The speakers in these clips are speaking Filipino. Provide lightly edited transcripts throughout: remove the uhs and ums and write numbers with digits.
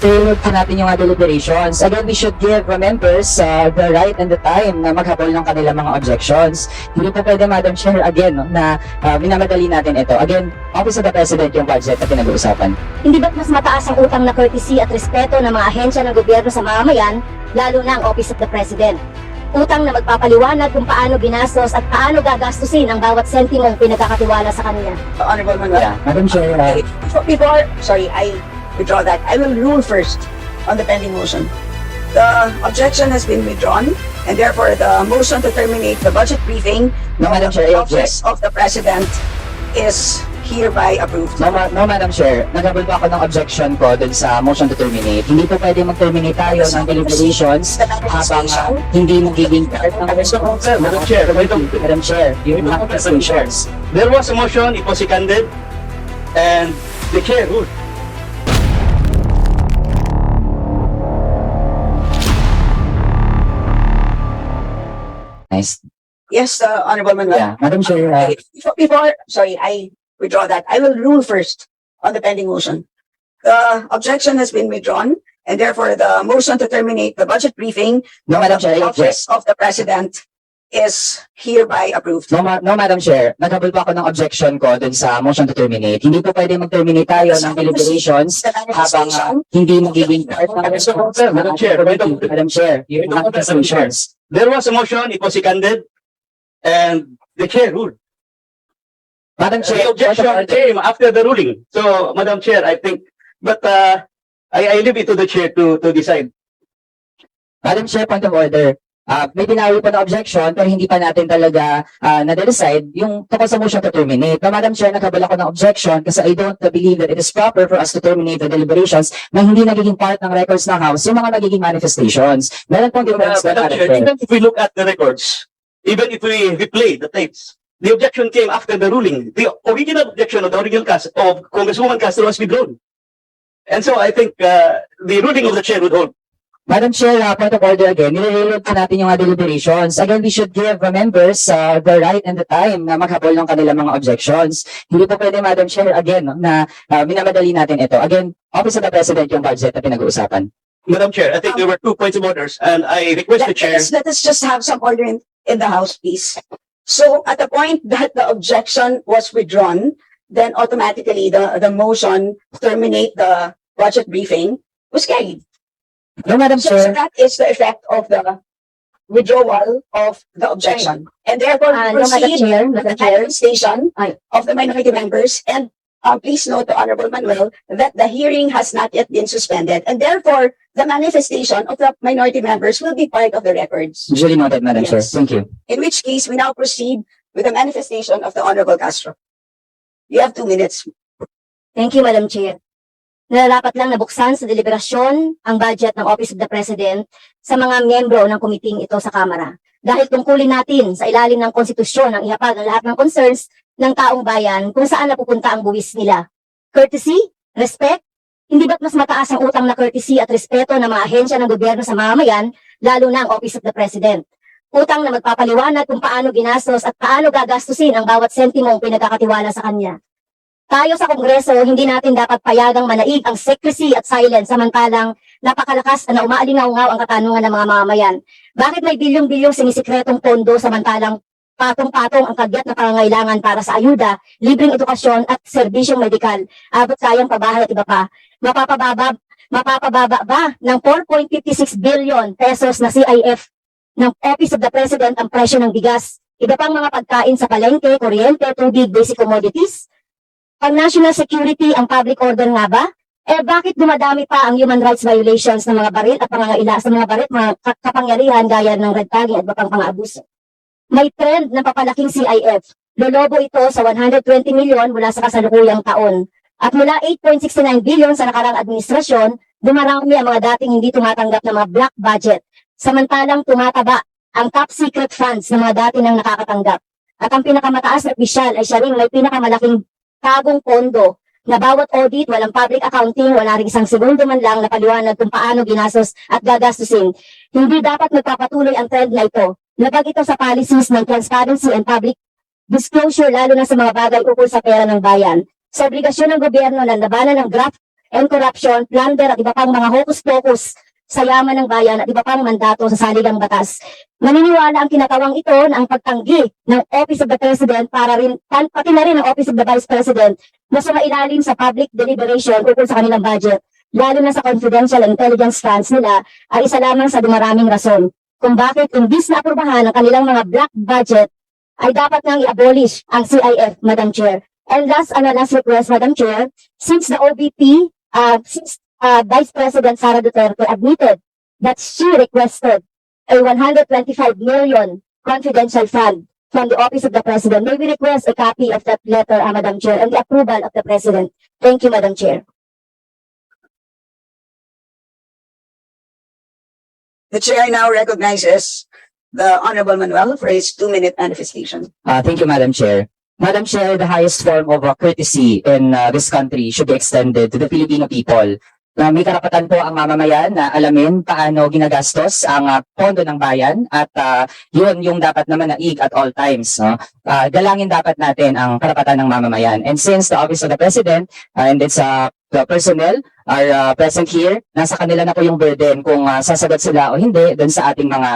Tailored po natin yung deliberations. Again, we should give members the right and the time na maghabol ng kanilang mga objections. Hindi po pwede, Madam Chair, again, no, na minamadali natin ito. Again, Office of the President yung budget na pinag-uusapan. Hindi ba't mas mataas ang utang na courtesy at respeto ng mga ahensya ng gobyerno sa mamamayan, lalo na ang Office of the President? Utang na magpapaliwanag kung paano ginastos at paano gagastusin ang bawat sentimong pinagkakatiwala sa kanila. Honorable Manuel. Yeah, Madam Chair, I withdraw that. I will rule first on the pending motion. The objection has been withdrawn, and therefore the motion to terminate the budget briefing No, Madam Chair, I Office of the President is hereby approved. no, Madam Chair, naghabol pa ako ng objection ko dun sa motion to terminate. Hindi po pwede mag-terminate tayo ng deliberations habang hindi magiging part ng Madam Chair, Madam Chair, you have presentations. there was a motion, it was seconded, and the chair ruled. Nice. Yes, Honorable Manuel. Yeah, Madam Chair, I withdraw that. I will rule first on the pending motion. The objection has been withdrawn, and therefore the motion to terminate the budget briefing no, Madam Chair, the I Office of the President is hereby approved. No, Madam Chair, naghabol pa ako ng objection ko dun sa motion to terminate. Hindi po pwede mag-terminate tayo ng deliberations habang hindi magiging part ng Madam Chair, Madam Chair, you have presentations. There was a motion, it was seconded, and the chair ruled. Madam Chair, The objection came after the ruling. So, Madam Chair, I think, but I leave it to the chair to decide. Madam Chair, point of order. May binawi pa na objection pero hindi pa natin talaga na-decide yung tungkol sa motion to terminate. Pero Madam Chair, naghabol ako ng objection kasi I don't believe that it is proper for us to terminate the deliberations na hindi nagiging part ng records ng House yung mga nagiging manifestations. Meron pong difference na, Madam Madam Chair, Chair. even if we look at the records, even if we replay the tapes, the objection came after the ruling. The original objection of the original cast of Congresswoman Castro was withdrawn. And so I think the ruling of the chair would hold. Madam Chair, point of order again, nire-reload po natin yung deliberations. Again, we should give members the right and the time na maghabol ng kanilang mga objections. Hindi po pwede, Madam Chair, again, no, na minamadali natin ito. Again, Office of the President yung budget na pinag-uusapan. Madam Chair, I think there were 2 points of orders, and I request the chair. Let us just have some order in the House, please. So at the point that the objection was withdrawn, then automatically the motion to terminate the budget briefing was carried. No, Madam So Chair. that is the effect of the withdrawal of the objection. And therefore, we No, Madam proceed Chair, with the Madam Chair. manifestation Ay. of the minority members. And please note to Honorable Manuel that the hearing has not yet been suspended. And therefore, the manifestation of the minority members will be part of the records. Usually noted, Madam Chair. Yes. Thank you. In which case, we now proceed with the manifestation of the Honorable Castro. You have 2 minutes. Thank you, Madam Chair. Nararapat lang nabuksan sa deliberasyon ang budget ng Office of the President sa mga miyembro ng komiting ito sa Kamara. Dahil tungkulin natin sa ilalim ng konstitusyon ang ihapag ang lahat ng concerns ng taong bayan kung saan napupunta ang buwis nila. Courtesy, respect, hindi ba't mas mataas ang utang na courtesy at respeto ng mga ahensya ng gobyerno sa mamamayan, lalo na ang Office of the President. Utang na magpapaliwanag kung paano ginastos at paano gagastusin ang bawat sentimong pinagkakatiwala sa kanya. Tayo sa Kongreso, hindi natin dapat payagang manaig ang secrecy at silence samantalang napakalakas na umaalingaw-ngaw ang katanungan ng mga mamamayan. Bakit may bilyong-bilyong sinisikretong pondo samantalang patong-patong ang kagyat na pangangailangan para sa ayuda, libreng edukasyon at serbisyong medikal, abot kayang pabahay at iba pa? Mapapababa ba ng 4.56 billion pesos na CIF ng Office of the President ang presyo ng bigas, iba pang mga pagkain sa palengke, kuryente, tubig, basic commodities? Pang national security ang public order nga ba? Bakit dumadami pa ang human rights violations ng mga baril at pangangailangan sa mga baril, mga kapangyarihan gaya ng red tagging at iba pang pang-abuso? May trend ng papalaking CIF. Lolobo ito sa 120 milyon mula sa kasalukuyang taon. At mula 8.69 billion sa nakarang administrasyon, dumarami ang mga dating hindi tumatanggap ng mga black budget. Samantalang tumataba ang top secret funds ng mga dati nang nakakatanggap. At ang pinakamataas na opisyal ay siya ring may pinakamalaking tagong pondo na bawat audit, walang public accounting, wala rin isang segundo man lang na paliwanag kung paano ginastos at gagastusin. Hindi dapat magpapatuloy ang trend na ito. Labag ito sa policies ng transparency and public disclosure lalo na sa mga bagay ukol sa pera ng bayan. Sa obligasyon ng gobyerno na labanan ng graft and corruption, plunder at iba pang mga hocus-pocus sa yaman ng bayan at iba pang mandato sa saligang batas. Naniniwala ang kinatawang ito na ang pagtanggi ng Office of the President pati na rin ang Office of the Vice President na sumailalim sa public deliberation ukol sa kanilang budget, lalo na sa confidential intelligence funds nila, ay isa lamang sa dumaraming rason kung bakit imbis na aprubahan ang kanilang mga black budget, ay dapat nang i-abolish ang CIF, Madam Chair. And last request, Madam Chair, since the OVP, Vice President Sara Duterte admitted that she requested a 125 million confidential fund from the Office of the President. May we request a copy of that letter, Madam Chair, and the approval of the President. Thank you, Madam Chair. The chair now recognizes the Honorable Manuel for his 2-minute manifestation. Thank you, Madam Chair. Madam Chair, the highest form of courtesy in this country should be extended to the Filipino people. May karapatan po ang mamamayan na alamin paano ginagastos ang pondo ng bayan at yun yung dapat naman naig at all times. No? Galangin dapat natin ang karapatan ng mamamayan. And since the Office of the President and its the personnel are present here, nasa kanila na po yung burden kung sasagot sila o hindi dun sa ating mga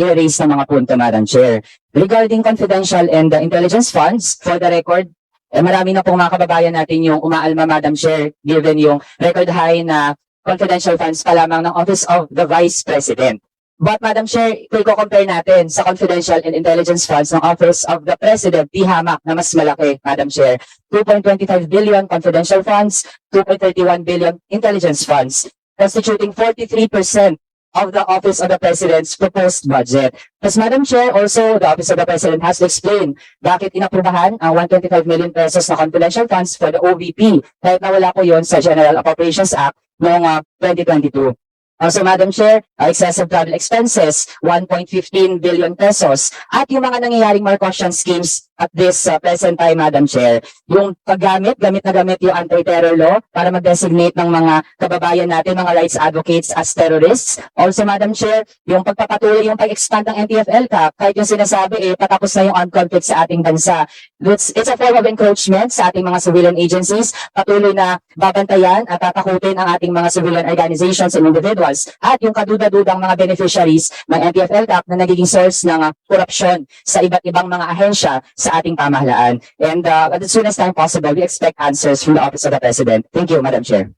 i-raise na mga punto, Madam Chair. Regarding confidential and intelligence funds, for the record, marami na pong mga kababayan natin yung umaalma, Madam Chair, given yung record high na confidential funds pa lamang ng Office of the Vice President. But Madam Chair, kung i-compare natin sa confidential and intelligence funds ng Office of the President, di hamak na mas malaki, Madam Chair. 2.25 billion confidential funds, 2.31 billion intelligence funds, constituting 43% of the Office of the President's proposed budget. As Madam Chair, also the Office of the President has to explain bakit inaprubahan ang 125 million pesos na confidential funds for the OVP kahit nawala po yon sa General Appropriations Act noong 2022. Also, Madam Chair, excessive travel expenses, 1.15 billion pesos. At yung mga nangyayaring Marcosian schemes at this present time, Madam Chair, yung gamit na gamit yung anti-terror law para mag-designate ng mga kababayan natin, mga rights advocates as terrorists. Also, Madam Chair, yung pagpapatuloy, yung pag-expand ng NTF-ELCAC, kahit yung sinasabi, patapos na yung armed conflict sa ating bansa. It's a form of encroachment sa ating mga civilian agencies. Patuloy na babantayan at tatakutin ang ating mga civilian organizations and individuals at yung kaduda-dudang mga beneficiaries ng NTF-ELCAC na nagiging source ng korupsyon sa iba't ibang mga ahensya sa ating pamahalaan. And at the soonest time possible, we expect answers from the Office of the President. Thank you, Madam Chair.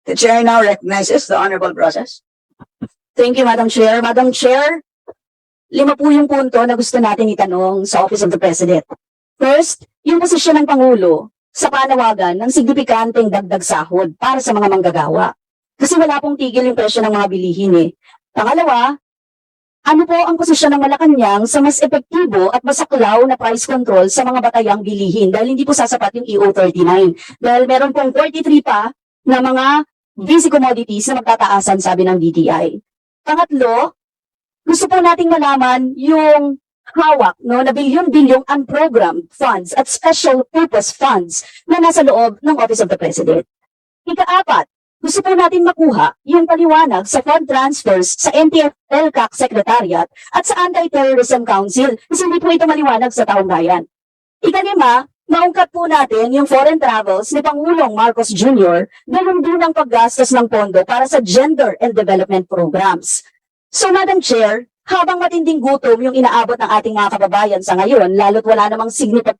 The chair now recognizes the Honorable Process. Thank you, Madam Chair. Madam Chair, 5 po yung punto na gusto natin itanong sa Office of the President. First, yung posisyon ng Pangulo sa panawagan ng signifikanteng dagdag sahod para sa mga manggagawa. Kasi wala pong tigil yung presyo ng mga bilihin eh. Pangalawa, ano po ang posisyon ng Malacanang sa mas epektibo at masaklaw na price control sa mga batayang bilihin dahil hindi po sasapat yung EO39. Dahil meron pong 43 pa na mga basic commodities na magtataasan, sabi ng DTI. Pangatlo, gusto po nating malaman yung hawak na bilyon-bilyong unprogrammed funds at special purpose funds na nasa loob ng Office of the President. Ika-4, gusto po natin makuha yung paliwanag sa fund transfers sa NTF-ELCAC Secretariat at sa Anti-Terrorism Council kasi hindi po ito maliwanag sa taong bayan. Ika-5, maungkat po natin yung foreign travels ni Pangulong Marcos Jr. ganun din ang paggastos ng pondo para sa gender and development programs. So Madam Chair, habang matinding gutom yung inaabot ng ating mga kababayan sa ngayon, lalo't wala namang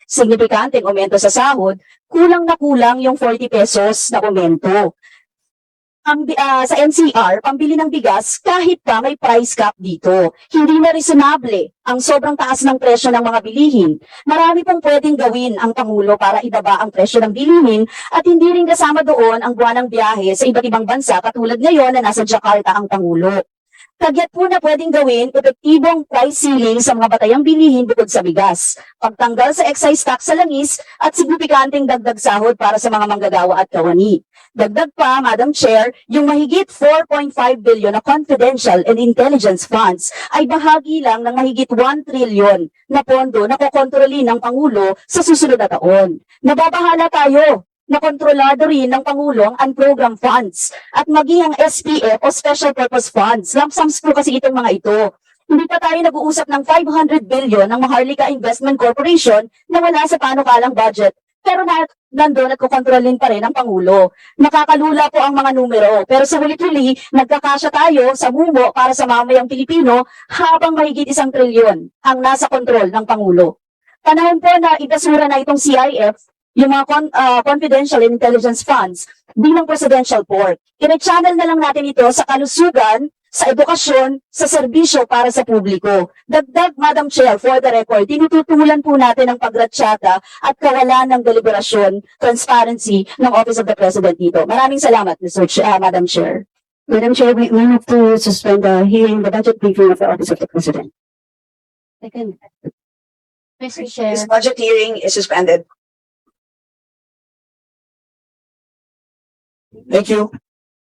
signifikanteng aumento sa sahod, kulang na kulang yung 40 pesos na aumento. Sa NCR, pambili ng bigas, kahit pa may price cap dito. Hindi na reasonable ang sobrang taas ng presyo ng mga bilihin. Marami pong pwedeng gawin ang Pangulo para ibaba ang presyo ng bilihin at hindi rin kasama doon ang buwanang biyahe sa iba't ibang bansa katulad ngayon na nasa Jakarta ang Pangulo. Kagyat po na pwedeng gawin epektibong price ceiling sa mga batayang bilihin bukod sa bigas, pagtanggal sa excise tax sa langis at signifikanteng dagdag sahod para sa mga manggagawa at kawani. Dagdag pa, Madam Chair, yung mahigit 4.5 billion na confidential and intelligence funds ay bahagi lang ng mahigit 1 trillion na pondo na kokontrolin ng Pangulo sa susunod na taon. Nababahala tayo na kontrolado rin ng Pangulo ang unprogrammed funds at maging ang SPF o Special Purpose Funds. Lump sums po kasi itong mga ito. Hindi pa tayo nag-uusap ng 500 billion ng Maharlika Investment Corporation na wala sa panukalang budget Pero nandun at kukontrolin pa rin ang Pangulo. Nakakalula po ang mga numero. Pero sa huli-huli, nagkakasya tayo sa mumo para sa mamayang Pilipino habang mahigit 1 trilyon ang nasa kontrol ng Pangulo. Panahon po na ibasura na itong CIF, yung mga confidential and intelligence funds, bilang presidential port. I-channel na lang natin ito sa kalusugan, sa edukasyon, sa serbisyo para sa publiko. Dagdag, Madam Chair, for the record, tinututulan po natin ang pagratsyata at kawalan ng deliberasyon, transparency ng Office of the President dito. Maraming salamat, Madam Chair. Madam Chair, we have to suspend the hearing, the budget briefing of the Office of the President. Second. Mr. Chair. This budget hearing is suspended. Thank you.